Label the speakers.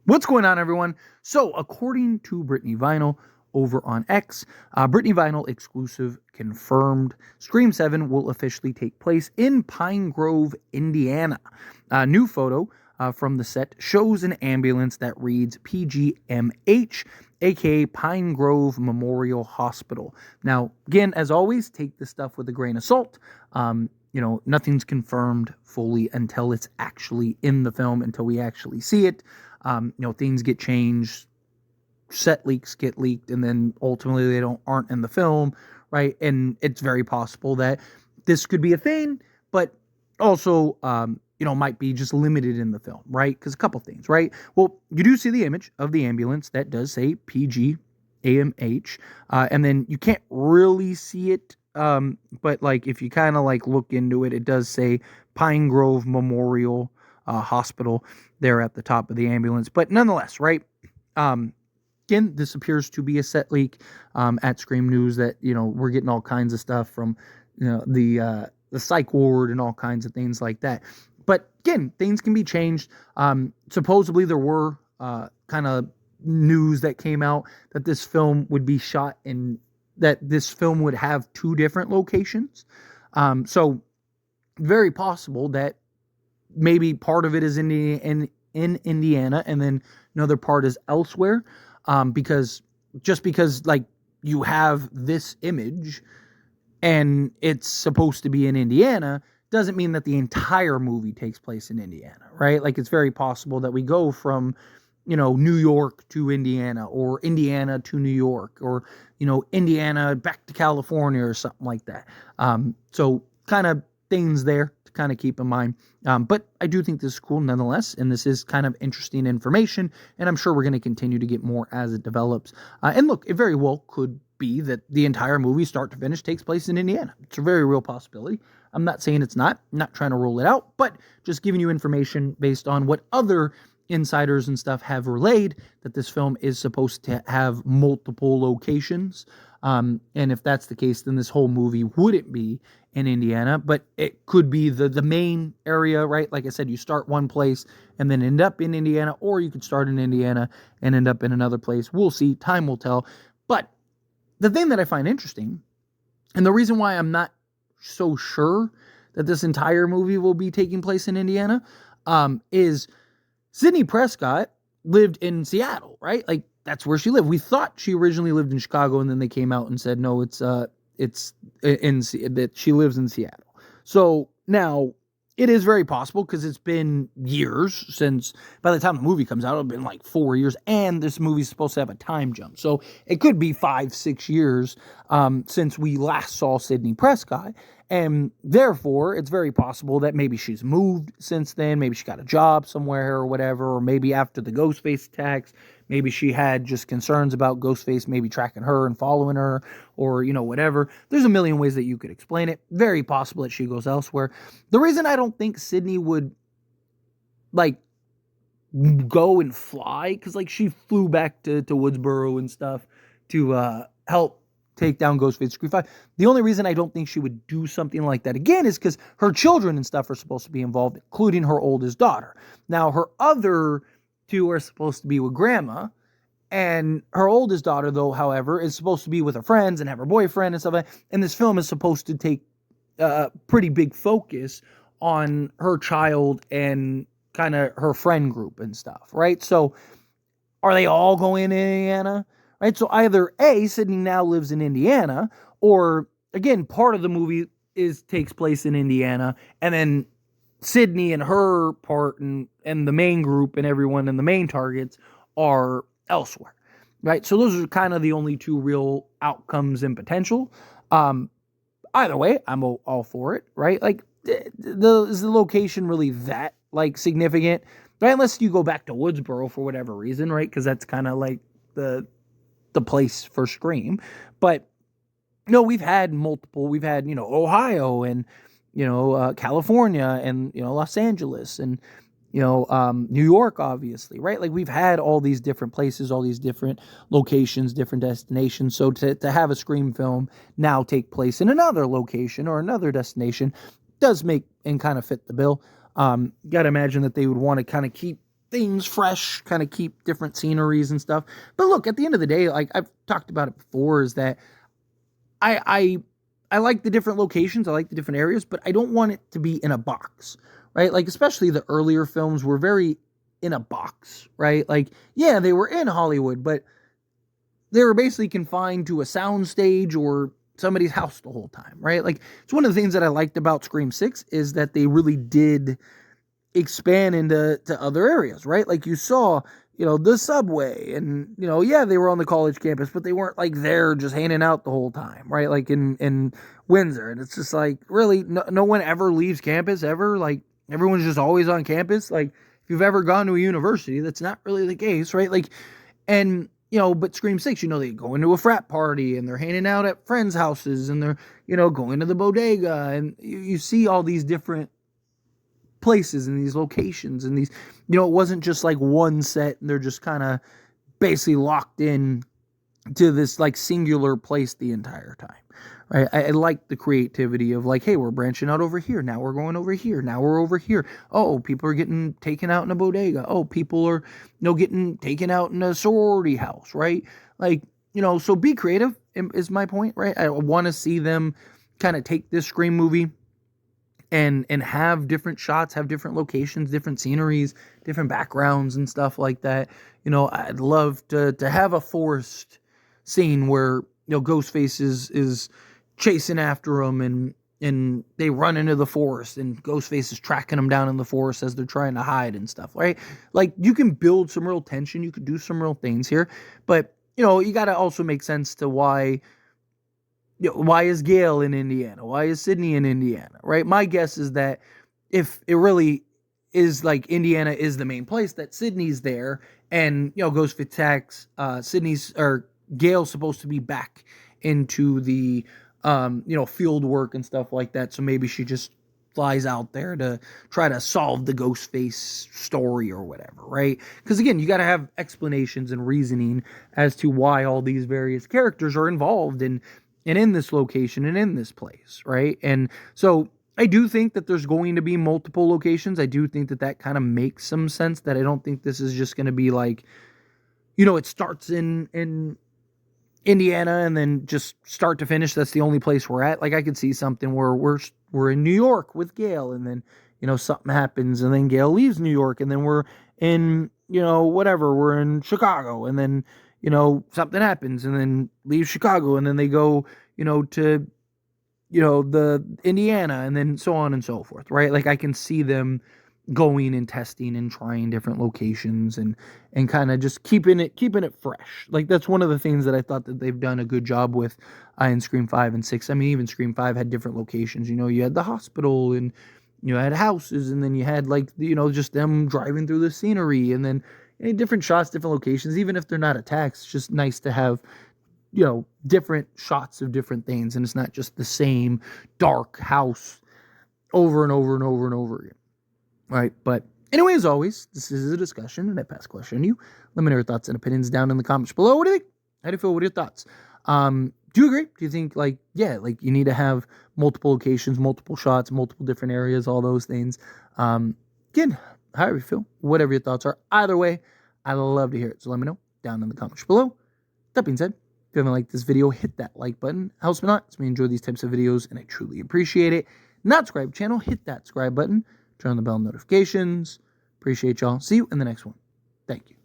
Speaker 1: What's going on, everyone? So, according to Brittany Vinyl over on X, Brittany Vinyl exclusive confirmed Scream 7 will officially take place in Pine Grove, Indiana. A new photo from the set shows an ambulance that reads PGMH, aka Pine Grove Memorial Hospital. Now, again, as always, take this stuff with a grain of salt. Nothing's confirmed fully until it's actually in the film, until we actually see it. Things get changed, set leaks get leaked, and then ultimately they aren't in the film, right? And it's very possible that this could be a thing, but also, might be just limited in the film, right? Because a couple things, right? Well, you do see the image of the ambulance that does say PGAMH, and then you can't really see it, but like if you kind of like look into it, it does say Pine Grove Memorial Hospital there at the top of the ambulance. But nonetheless, right? Again, this appears to be a set leak at Scream News that, we're getting all kinds of stuff from, the psych ward and all kinds of things like that. But again, things can be changed. Supposedly there were kind of news that came out that this film would be shot in, that this film would have two different locations. So very possible that maybe part of it is in Indiana and then another part is elsewhere, because like you have this image and it's supposed to be in Indiana doesn't mean that the entire movie takes place in Indiana, right? Like it's very possible that we go from New York to Indiana, or Indiana to New York, or Indiana back to California or something like that. So kind of things there to kind of keep in mind. But I do think this is cool nonetheless, and this is kind of interesting information, and I'm sure we're going to continue to get more as it develops. And look, it very well could be that the entire movie, start to finish, takes place in Indiana. It's a very real possibility. I'm not saying it's not. I'm not trying to rule it out, but just giving you information based on what other insiders and stuff have relayed, that this film is supposed to have multiple locations. And if that's the case, then this whole movie wouldn't be in Indiana, but it could be the main area, right? Like I said, you start one place and then end up in Indiana, or you could start in Indiana and end up in another place. We'll see. Time will tell. But the thing that I find interesting, and the reason why I'm not so sure that this entire movie will be taking place in Indiana, is Sidney Prescott lived in Seattle, right? Like that's where she lived. We thought she originally lived in Chicago, and then they came out and said no, it's that she lives in Seattle. So now it is very possible, because it's been years since, by the time the movie comes out, it'll been like 4 years, and this movie's supposed to have a time jump. So it could be 5-6 years since we last saw Sidney Prescott. And therefore, it's very possible that maybe she's moved since then. Maybe she got a job somewhere or whatever. Or maybe after the Ghostface attacks, maybe she had just concerns about Ghostface maybe tracking her and following her, or, whatever. There's a million ways that you could explain it. Very possible that she goes elsewhere. The reason I don't think Sidney would, like, go and fly, because, like, she flew back to Woodsboro and stuff to help take down Ghostface Scream 5. The only reason I don't think she would do something like that again is because her children and stuff are supposed to be involved, including her oldest daughter. Now, her other two are supposed to be with grandma, and her oldest daughter, though, however, is supposed to be with her friends and have her boyfriend and stuff like that. And this film is supposed to take a pretty big focus on her child and kind of her friend group and stuff, right? So are they all going to Indiana? Right, so either A, Sidney now lives in Indiana, or again, part of the movie takes place in Indiana, and then Sidney and her part and the main group and everyone and the main targets are elsewhere. Right, so those are kind of the only two real outcomes and potential. Either way, I'm all for it. Right, like is the location really that like significant? Right, unless you go back to Woodsboro for whatever reason, right? Because that's kind of like the place for Scream. But no, we've had Ohio and California and Los Angeles and New York, obviously, right? Like we've had all these different places, all these different locations, different destinations. So to have a Scream film now take place in another location or another destination does make and kind of fit the bill. Got to imagine that they would want to kind of keep things fresh, kind of keep different sceneries and stuff. But look, at the end of the day, like I've talked about it before, is that I like the different locations, I like the different areas, but I don't want it to be in a box, right? Like, especially the earlier films were very in a box, right? Like, yeah, they were in Hollywood, but they were basically confined to a soundstage or somebody's house the whole time, right? Like, it's one of the things that I liked about Scream 6 is that they really did expand into other areas, right? Like, you saw, the subway, and, yeah, they were on the college campus, but they weren't like there just hanging out the whole time, right? Like in Windsor. And it's just like, really, no one ever leaves campus ever. Like, everyone's just always on campus. Like, if you've ever gone to a university, that's not really the case, right? Like, and, but Scream 6, they go into a frat party and they're hanging out at friends' houses and they're, going to the bodega, and you see all these different places and these locations and these, it wasn't just like one set and they're just kind of basically locked in to this like singular place the entire time, right? I like the creativity of like, hey, we're branching out over here, now we're going over here, now we're over here. Oh, people are getting taken out in a bodega. Oh, people are getting taken out in a sorority house, right? Like, so be creative is my point, right? I want to see them kind of take this Scream movie and have different shots, have different locations, different sceneries, different backgrounds and stuff like that. I'd love to have a forest scene where, Ghostface is chasing after them and they run into the forest and Ghostface is tracking them down in the forest as they're trying to hide and stuff, right? Like, you can build some real tension, you could do some real things here, but, you got to also make sense to why is Gail in Indiana? Why is Sidney in Indiana? Right? My guess is that if it really is like Indiana is the main place, that Sidney's there, and Ghostface attacks Sidney's or Gail's supposed to be back into the field work and stuff like that. So maybe she just flies out there to try to solve the Ghostface story or whatever, right? Because again, you got to have explanations and reasoning as to why all these various characters are involved and in this location and in this place, right? And so I do think that there's going to be multiple locations. I do think that kind of makes some sense, that I don't think this is just going to be like, it starts in Indiana and then just start to finish, that's the only place we're at. Like, I could see something where we're in New York with Gail, and then, something happens, and then Gail leaves New York, and then we're in, whatever, we're in Chicago, and then, something happens, and then leave Chicago, and then they go, to, the Indiana, and then so on and so forth, right? Like, I can see them going and testing and trying different locations and kind of just keeping it fresh. Like, that's one of the things that I thought that they've done a good job with in Scream 5 and 6. I mean, even Scream 5 had different locations. You had the hospital, and you had houses, and then you had like, just them driving through the scenery, and then different shots, different locations. Even if they're not attacks, it's just nice to have different shots of different things, and it's not just the same dark house over and over and over and over again. Right, but anyway, as always, this is a discussion, and I pass question on you. Let me know your thoughts and opinions down in the comments below. What do you think? How do you feel? What are your thoughts? Do you agree? Do you think, like, yeah, like, you need to have multiple locations, multiple shots, multiple different areas, all those things? Again, however you feel, whatever your thoughts are. Either way, I'd love to hear it. So let me know down in the comments below. That being said, if you haven't liked this video, hit that like button. Helps me a lot. It's me enjoy these types of videos, and I truly appreciate it. Not subscribe to the channel, hit that subscribe button. Turn on the bell notifications. Appreciate y'all. See you in the next one. Thank you.